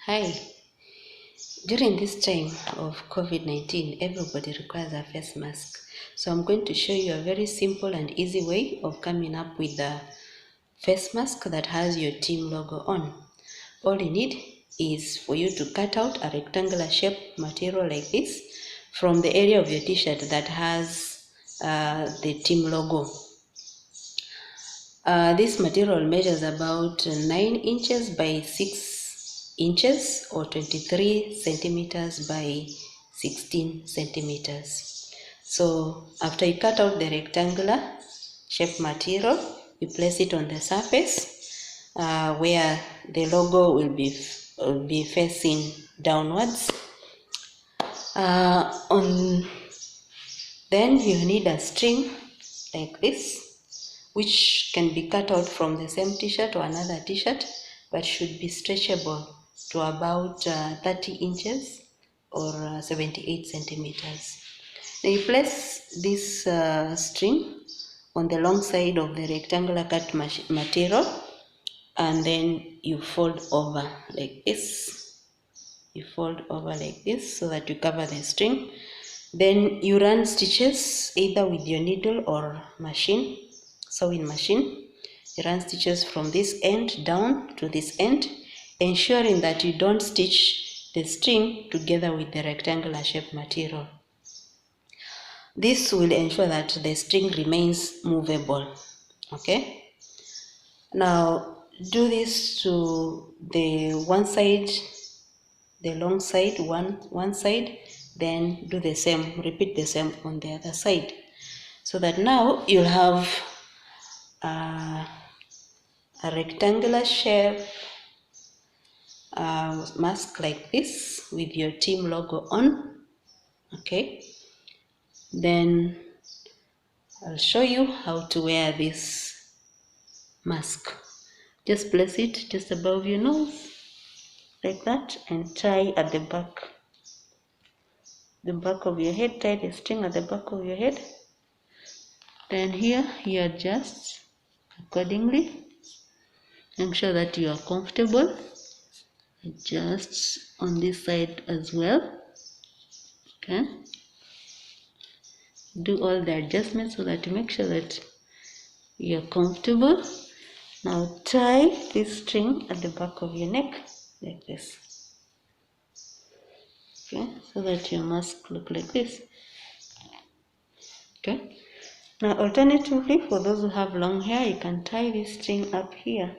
Hi, during this time of COVID-19, everybody requires a face mask. So I'm going to show you a very simple and easy way of coming up with a face mask that has your team logo on. All you need is for you to cut out a rectangular shape material like this from the area of your t-shirt that has the team logo. This material measures about 9 inches by 6 inches or 23 centimeters by 16 centimeters. So after you cut out the rectangular shape material, you place it on the surface where the logo will be facing downwards. Then you need a string like this, which can be cut out from the same t-shirt or another t-shirt, but should be stretchable to about 30 inches or 78 centimeters. Now you place this string on the long side of the rectangular cut material, and then you fold over like this. You fold over like this so that you cover the string. Then you run stitches either with your needle or sewing machine. You run stitches from this end down to this end, ensuring that you don't stitch the string together with the rectangular shape material. This will ensure that the string remains movable. Okay? Now do this to the one side, the long side, one side, then do the same, repeat the same on the other side, so that now you'll have a rectangular shape mask like this with your team logo on. Okay, then I'll show you how to wear this mask. Just place it just above your nose like that and tie at the back of your head. Tie the string at the back of your head. Then here you adjust accordingly. Make sure that you are comfortable. Adjust on this side as well. Okay, do all the adjustments so that you make sure that you're comfortable. Now tie this string at the back of your neck like this. Okay, so that your mask look like this. Okay, now alternatively, for those who have long hair, you can tie this string up here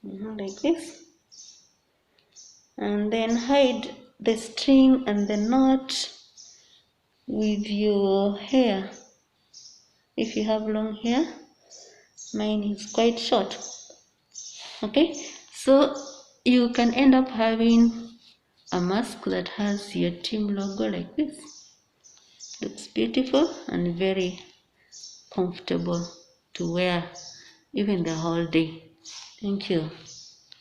like this, and then hide the string and the knot with your hair. If you have long hair, mine is quite short. Okay, so you can end up having a mask that has your team logo like this. Looks beautiful and very comfortable to wear even the whole day. Thank you.